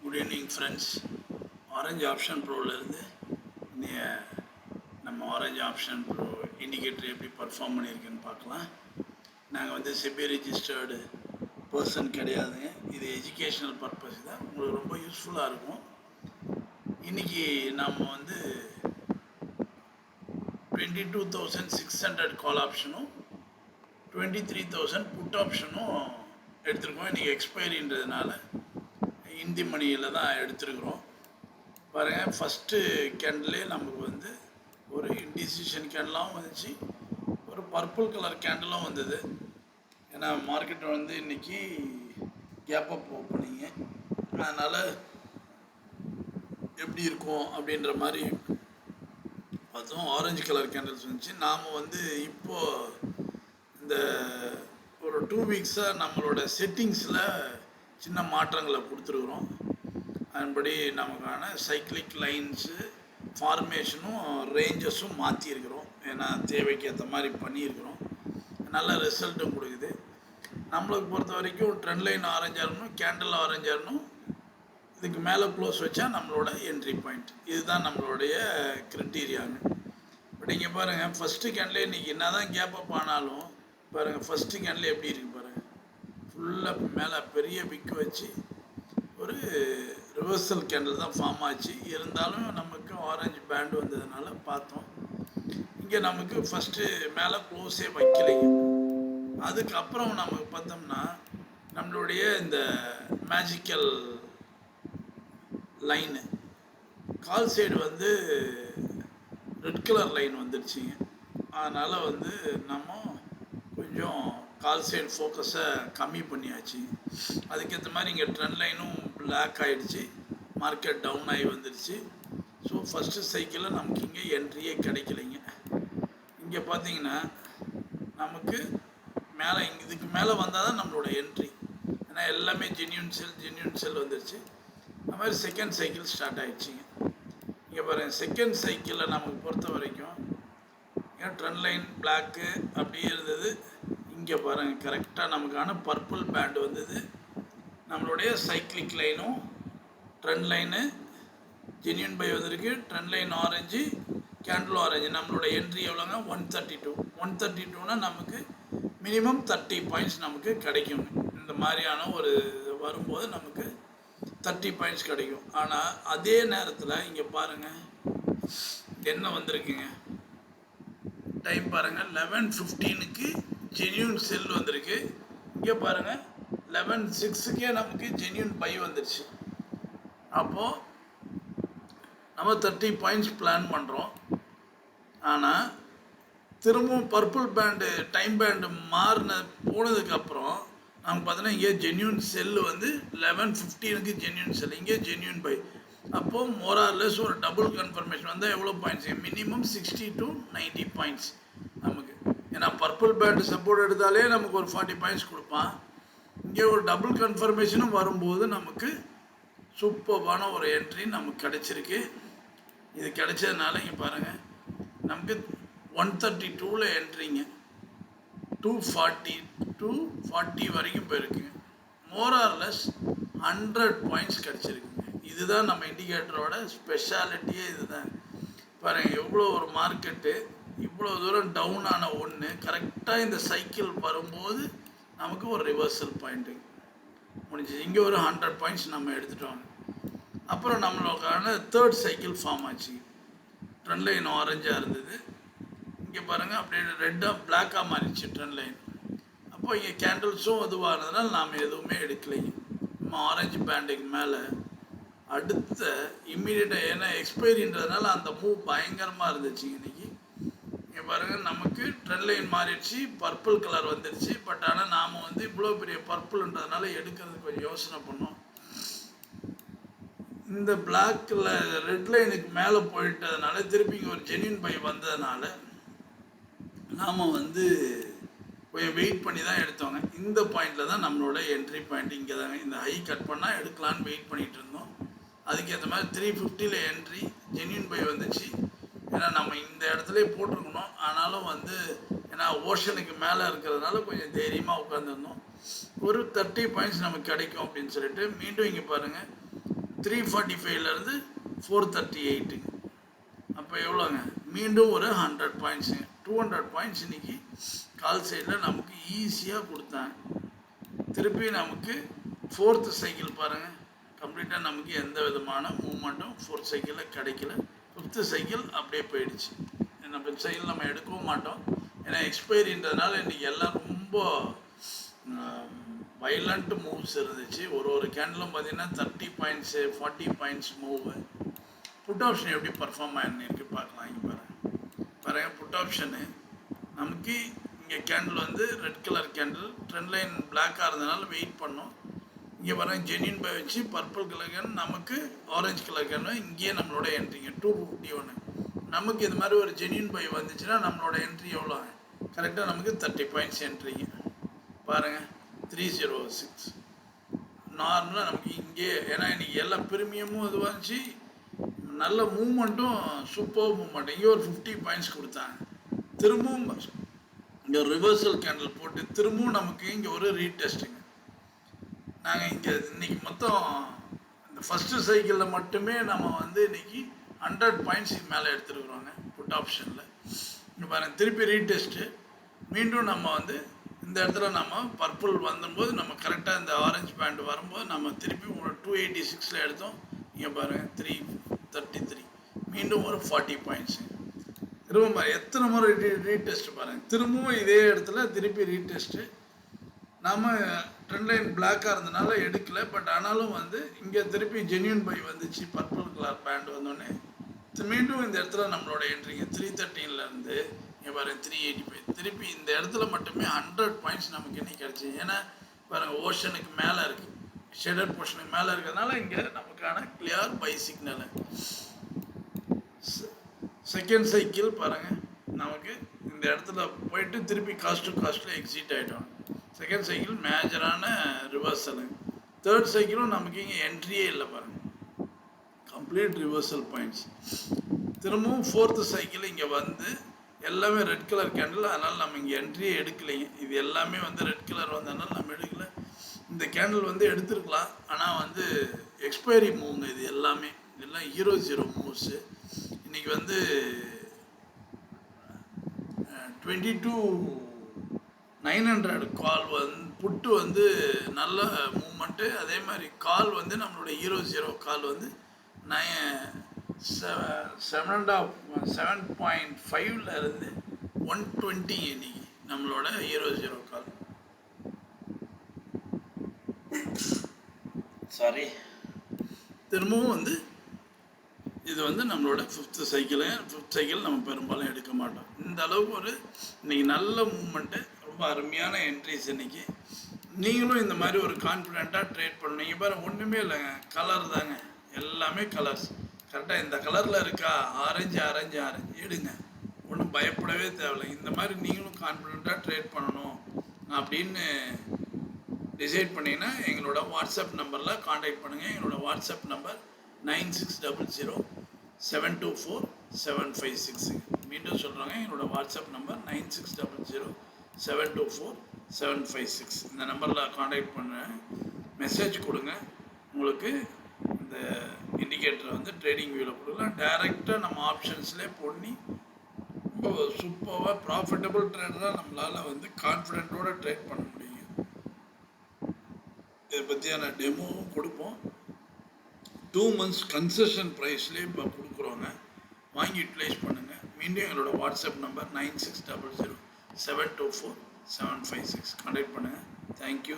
Good evening friends. Orange option ப்ரோவிலேருந்து நம்ம orange option pro indicator எப்படி பர்ஃபார்ம் பண்ணியிருக்குன்னு பார்க்கலாம். நாங்கள் வந்து செபி ரிஜிஸ்டர்டு பர்சன் கிடையாதுங்க. இது எஜுகேஷ்னல் பர்பஸ் தான், உங்களுக்கு ரொம்ப யூஸ்ஃபுல்லாக இருக்கும். இன்றைக்கி நம்ம வந்து 22,600 கால் ஆப்ஷனும் 23,000 புட் ஆப்ஷனும் எடுத்துருக்கோம். இன்றைக்கி எக்ஸ்பைரின்றதுனால இந்தி மணியில் தான் எடுத்துருக்குறோம். பாருங்கள், ஃபஸ்ட்டு கேண்டிலே நமக்கு வந்து ஒரு இன்டிசிஷன் கேண்டலாகவும் வந்துச்சு, ஒரு பர்பிள் கலர் கேண்டலும் வந்தது. ஏன்னா மார்க்கெட் வந்து இன்றைக்கி கேப் அப் ஓப்பனிங்க, அதனால் எப்படி இருக்கும் அப்படின்ற மாதிரி பார்த்தோம். ஆரஞ்சு கலர் கேண்டல்ஸ் வந்துச்சு. நாம் வந்து இப்போது இந்த ஒரு 2 வீக்ஸாக நம்மளோட செட்டிங்ஸில் சின்ன மாற்றங்களை கொடுத்துருக்குறோம். அதன்படி நமக்கான சைக்கிளிக் லைன்ஸு ஃபார்மேஷனும் ரேஞ்சஸும் மாற்றிருக்கிறோம். ஏன்னா தேவைக்கு ஏற்ற மாதிரி பண்ணியிருக்கிறோம். நல்ல ரிசல்ட்டும் கொடுக்குது. நம்மளுக்கு பொறுத்த வரைக்கும் ட்ரெண்ட் லைன் ஆரஞ்சாக இருக்கணும், கேண்டில் ஆரஞ்சாக இருக்கணும், இதுக்கு மேலே க்ளோஸ் வச்சா நம்மளோட என்ட்ரி பாயிண்ட். இதுதான் நம்மளுடைய க்ரிட்டீரியாங்க. பட் இங்கே பாருங்கள், ஃபஸ்ட்டு கேண்டில் இன்றைக்கி என்ன தான் கேப் அப் ஆனாலும் பாருங்கள், ஃபஸ்ட்டு கேண்டில் எப்படி இருக்குது பாருங்கள். ஃபுல்லாக மேலே பெரிய விக்கு வச்சு ஒரு ரிவர்சல் கேண்டில் தான் ஃபார்ம் ஆச்சு. இருந்தாலும் நமக்கு ஆரஞ்சு பேண்டு வந்ததுனால பார்த்தோம். இங்கே நமக்கு ஃபஸ்ட்டு மேலே க்ளோஸே வைக்கலைங்க. அதுக்கப்புறம் நமக்கு பார்த்தோம்னா நம்மளுடைய இந்த மேஜிக்கல் லைனு கால் சைடு வந்து ரெட் கலர் லைன் வந்துடுச்சிங்க. அதனால் வந்து நம்ம கொஞ்சம் கால் சைடு ஃபோக்கஸை கம்மி பண்ணியாச்சு. அதுக்கேற்ற மாதிரி இங்கே ட்ரெண்ட் லைனும் பிளாக் ஆகிடுச்சு, மார்க்கெட் டவுன் ஆகி வந்துடுச்சு. ஸோ ஃபஸ்ட்டு சைக்கிளில் நமக்கு இங்கே என்ட்ரியே கிடைக்கலைங்க. இங்கே பார்த்தீங்கன்னா நமக்கு மேலே இதுக்கு மேலே வந்தால் தான் நம்மளோட என்ட்ரி. ஏன்னா எல்லாமே ஜென்யூன் செல் வந்துடுச்சு. அது மாதிரி செகண்ட் சைக்கிள் ஸ்டார்ட் ஆகிடுச்சிங்க. இங்கே பாருங்கள், செகண்ட் சைக்கிளில் நமக்கு பொறுத்த வரைக்கும் ஏன் ட்ரெண்ட் லைன் பிளாக்கு அப்படியே இருந்தது. இங்கே பாருங்கள், கரெக்டாக நமக்கான பர்பிள் பேண்டு வந்தது. நம்மளுடைய சைக்கிளிக் லைனும் ட்ரெண்ட் லைனு ஜென்யூன் பை வந்திருக்கு. Trend line orange, candle orange. நம்மளோட என்ட்ரி எவ்வளோங்க? 132. நமக்கு மினிமம் 30 பாயிண்ட்ஸ் நமக்கு கிடைக்கும். இந்த மாதிரியான ஒரு வரும்போது நமக்கு 30 பாயிண்ட்ஸ் கிடைக்கும். ஆனால் அதே நேரத்தில் இங்கே பாருங்கள் என்ன வந்திருக்குங்க, டைம் பாருங்கள், 11:15க்கு ஜென்யூன் செல் வந்திருக்கு. இங்கே பாருங்கள் 11:06க்கே நமக்கு ஜென்யூன் பை வந்துடுச்சு. அப்போது நம்ம 30 பாயிண்ட்ஸ் பிளான் பண்ணுறோம். ஆனால் திரும்பவும் பர்பிள் பேண்டு டைம் பேண்டு போனதுக்கப்புறம் நமக்கு பார்த்தோன்னா இங்கே ஜென்யூன் செல்லு வந்து 11:15க்கு ஜென்யூன் செல், இங்கே ஜென்யூன் பை. அப்போது மோரார்லெஸ் ஒரு டபுள் கன்ஃபர்மேஷன் வந்தால் எவ்வளோ பாயிண்ட்ஸ்? மினிமம் 60 to 90 பாயிண்ட்ஸ் நமக்கு. ஏன்னா பர்பிள் பேண்டு சப்போர்ட் எடுத்தாலே நமக்கு ஒரு 40 பாயிண்ட்ஸ் கொடுப்பான். இங்கே ஒரு டபுள் கன்ஃபர்மேஷனும் வரும்போது நமக்கு சூப்பர்வான ஒரு என்ட்ரி நமக்கு கிடச்சிருக்கு. இது கிடைச்சதுனால இங்கே பாருங்கள், நமக்கு 132ல் என்ட்ரிங்க 240 to 40 வரைக்கும் போயிருக்குங்க. மோரார்லெஸ் 100 பாயிண்ட்ஸ் கிடச்சிருக்குங்க. இதுதான் நம்ம இண்டிகேட்டரோட ஸ்பெஷாலிட்டியே இதுதான். பாருங்கள், எவ்வளோ ஒரு மார்க்கெட்டு இவ்வளோ தூரம் டவுன் ஆன ஒன்று கரெக்டாக இந்த சைக்கிள் வரும்போது நமக்கு ஒரு ரிவர்சல் பாயிண்ட்டு முடிஞ்சு. இங்கே ஒரு 100 பாயிண்ட்ஸ் நம்ம எடுத்துட்டோம். அப்புறம் நம்மளுக்கான தேர்ட் சைக்கிள் ஃபார்ம் ஆச்சு. ட்ரெண்ட் லைன் ஆரஞ்சாக இருந்தது. இங்கே பாருங்கள், அப்படியே ரெட்டாக பிளாக்காக மாறிடுச்சு ட்ரெண்ட் லைன். அப்போ இங்கே கேண்டில்ஸும் இதுவாக இருந்ததுனால நாம் எதுவுமே எடுக்கலைங்க. நம்ம ஆரஞ்சு பேண்டுக்கு மேலே அடுத்த இம்மீடியட்டாக, ஏன்னா எக்ஸ்பைரின்றதுனால அந்த மூவ் பயங்கரமாக இருந்துச்சு இன்றைக்கி. இங்கே பாருங்கள், நமக்கு ட்ரெண்ட் லைன் மாறிடுச்சு, பர்பிள் கலர் வந்துடுச்சு. பட் ஆனால் நாம் வந்து இவ்வளோ பெரிய பர்பிள்ன்றதுனால எடுக்கிறதுக்கு கொஞ்சம் யோசனை பண்ணோம். இந்த பிளாக்கில் ரெட் லைனுக்கு மேலே போயிட்டதுனால திருப்பி இங்கே ஒரு ஜென்யூன் பை வந்ததுனால நாம் வந்து கொஞ்சம் வெயிட் பண்ணி தான் எடுத்தோங்க. இந்த பாயிண்டில் தான் நம்மளோட என்ட்ரி பாயிண்ட் இங்கே தாங்க. இந்த ஹை கட் பண்ணால் எடுக்கலான்னு வெயிட் பண்ணிகிட்டு இருந்தோம். அதுக்கேற்ற மாதிரி 350ல் என்ட்ரி ஜென்யூன் பை வந்துச்சு. ஏன்னா நம்ம இந்த இடத்துலேயே போட்டிருக்கணும். ஆனாலும் வந்து ஏன்னா ஓஷனுக்கு மேலே இருக்கிறதுனால கொஞ்சம் தைரியமாக உட்காந்துருந்தோம். ஒரு 30 பாயிண்ட்ஸ் நமக்கு கிடைக்கும் அப்படின்னு சொல்லிட்டு மீண்டும் இங்கே பாருங்கள் 345லேருந்து 438ங்க. அப்போ எவ்வளோங்க? மீண்டும் ஒரு 100 பாயிண்ட்ஸுங்க. 200 பாயிண்ட்ஸ் இன்னைக்கு கால் சைடில் நமக்கு ஈஸியாக கொடுத்தாங்க. திருப்பி நமக்கு 4th சைக்கிள் பாருங்கள், கம்ப்ளீட்டாக நமக்கு எந்த விதமான மூவ்மெண்ட்டும் 4th சைக்கிளில் கிடைக்கல. 5th சைக்கிள் அப்படியே போயிடுச்சு. நம்ம 5th சைக்கிள் நம்ம எடுக்கவும் மாட்டோம், ஏன்னா எக்ஸ்பைரின்றதுனால இன்றைக்கி எல்லாம் ரொம்ப வைலண்ட் மூவ்ஸ் இருந்துச்சு. ஒரு கேண்டிலும் பார்த்தீங்கன்னா 30 points 40 points move. Put option எப்படி பர்ஃபார்ம் ஆகிருக்கு பார்க்கலாம். இங்கே பாருங்கள் புட் ஆப்ஷனு நமக்கு இங்கே கேண்டில் வந்து red colour candle, trend line பிளாக்காக இருந்ததுனால வெயிட் பண்ணோம். இங்கே பாருங்கள் ஜென்யூன் பை வச்சு பர்பிள் கலர் கேன், நமக்கு ஆரஞ்சு கலர் கேன், இங்கேயே நம்மளோட என்ட்ரிங்க 251. நமக்கு இது மாதிரி ஒரு ஜென்யூன் பை வந்துச்சுன்னா நம்மளோட என்ட்ரி எவ்வளோ? கரெக்டாக நமக்கு 30 பாயிண்ட்ஸ் என்ட்ரிங்க. பாருங்கள் 306. நார்மலாக நமக்கு இங்கே, ஏன்னா இன்றைக்கி எல்லா ப்ரீமியமும் இது வந்துச்சு, நல்ல மூவ்மெண்ட்டும் சூப்பர் மூவ்மெண்ட். இங்கே ஒரு 50 பாயிண்ட்ஸ் கொடுத்தாங்க. திரும்பவும் இங்கே ரிவர்சல் கேண்டில் போட்டு திரும்பவும் நமக்கு இங்கே ஒரு ரீடெஸ்ட்டுங்க. நாங்கள் இங்கே இன்றைக்கி மொத்தம் இந்த ஃபஸ்ட்டு சைக்கிளில் மட்டுமே நம்ம வந்து இன்றைக்கி 100 பாயிண்ட்ஸுக்கு மேலே எடுத்துருக்குறோங்க புட் ஆப்ஷனில். இங்கே பாருங்கள் திருப்பி ரீடெஸ்ட்டு. மீண்டும் நம்ம வந்து இந்த இடத்துல நம்ம பர்பிள் வந்தும்போது நம்ம கரெக்டாக இந்த ஆரஞ்சு பேண்ட் வரும்போது நம்ம திருப்பி 286 எடுத்தோம். இங்கே பாருங்கள் 333. மீண்டும் ஒரு 40 பாயிண்ட்ஸு. திரும்ப எத்தனை முறை ரீடெஸ்ட் பாருங்கள். திரும்பவும் இதே இடத்துல திருப்பி ரீடெஸ்ட்டு. நம்ம ட்ரெண்ட் லைன் பிளாக்காக இருந்தனால எடுக்கலை, பட் ஆனாலும் வந்து இங்கே திருப்பி ஜென்யூன் பை வந்துச்சு. பர்பிள் கலர் பேண்ட் வந்தோடனே மீண்டும் இந்த இடத்துல நம்மளோட என்ட்ரிங்க 313லேருந்து இங்கே பாருங்கள் 385. திருப்பி இந்த இடத்துல மட்டுமே 100 பாயிண்ட்ஸ் நமக்கு இன்னைக்கு கிடச்சி. ஏன்னா பாருங்கள் ஓஷனுக்கு மேலே இருக்குது, ஷெடட் போர்ஷனுக்கு மேலே இருக்கிறதுனால இங்கே நமக்கான clear buy signal. Second cycle பாருங்கள் நமக்கு இந்த இடத்துல போயிட்டு திருப்பி காஸ்ட் டு காஸ்ட்டில் எக்ஸிட் ஆகிட்டோம். செகண்ட் சைக்கிள் மேஜரான ரிவர்சலு. தேர்ட் சைக்கிளும் நமக்கு இங்கே என்ட்ரியே இல்லை பாருங்கள், கம்ப்ளீட் ரிவர்சல் பாயிண்ட்ஸ். திரும்பவும் 4th சைக்கிள் இங்கே வந்து எல்லாமே ரெட் கலர் கேண்டில், அதனால் நம்ம இங்கே என்ட்ரியே எடுக்கலைங்க. இது எல்லாமே வந்து ரெட் கலர் வந்ததுனால நம்ம எடுக்கலை. இந்த கேண்டில் வந்து எடுத்துருக்கலாம், ஆனால் வந்து எக்ஸ்பைரி மூவ்ங்க. இது எல்லாமே இதெல்லாம் 0 மூவ்ஸு. இன்றைக்கி வந்து 22,900 கால் வந்து புட்டு வந்து நல்ல மூவ்மெண்ட்டு. அதே மாதிரி கால் வந்து நம்மளோட 0 கால் வந்து 7.5லேருந்து 120 இன்னைக்கு நம்மளோட 0 கால். சாரி, திரும்பவும் வந்து இது வந்து நம்மளோட 5th சைக்கிள் நம்ம பெரும்பாலும் எடுக்க மாட்டோம். இந்த அளவுக்கு ஒரு இன்றைக்கி நல்ல மூவ்மெண்ட்டு, ரொம்ப அருமையான என்ட்ரிஸ் இன்றைக்கி. நீங்களும் இந்த மாதிரி ஒரு கான்ஃபிடெண்ட்டாக ட்ரேட் பண்ணுவீங்க. பாருங்கள் ஒன்றுமே இல்லைங்க, கலர் தாங்க, எல்லாமே கலர்ஸ். கரெக்டாக இந்த கலரில் இருக்கா, ஆரஞ்சு எடுங்க, ஒன்றும் பயப்படவே தேவையில்லை. இந்த மாதிரி நீங்களும் கான்ஃபிடெண்ட்டாக ட்ரேட் பண்ணணும் அப்படின்னு டிசைட் பண்ணிங்கன்னா எங்களோட வாட்ஸ்அப் நம்பரில் காண்டாக்ட் பண்ணுங்கள். எங்களோட வாட்ஸ்அப் நம்பர் 9600724756. மீண்டும் சொல்கிறாங்க, எங்களோட வாட்ஸ்அப் நம்பர் 9600724756. இந்த நம்பரில் காண்டாக்ட் பண்ண மெசேஜ் கொடுங்க. உங்களுக்கு இந்த இண்டிகேட்டரை வந்து ட்ரேடிங் வியூவில் கொடுக்கலாம். டைரெக்டாக நம்ம ஆப்ஷன்ஸ்லேயே பண்ணி ரொம்ப சூப்பராக ப்ராஃபிட்டபிள் ட்ரேடராக நம்மளால் வந்து கான்ஃபிடென்ட்டோடு ட்ரேட் பண்ண முடியும். இதை பற்றியான டெமோவும் கொடுப்போம். 2 months கன்செஷன் ப்ரைஸ்லேயே இப்போ கொடுக்குறோங்க, வாங்கி யூட்டிலைஸ் பண்ணுங்கள். மீண்டும் எங்களோட வாட்ஸ்அப் நம்பர் 9600724756 கான்டாக்ட் பண்ணுங்கள். தேங்க்யூ.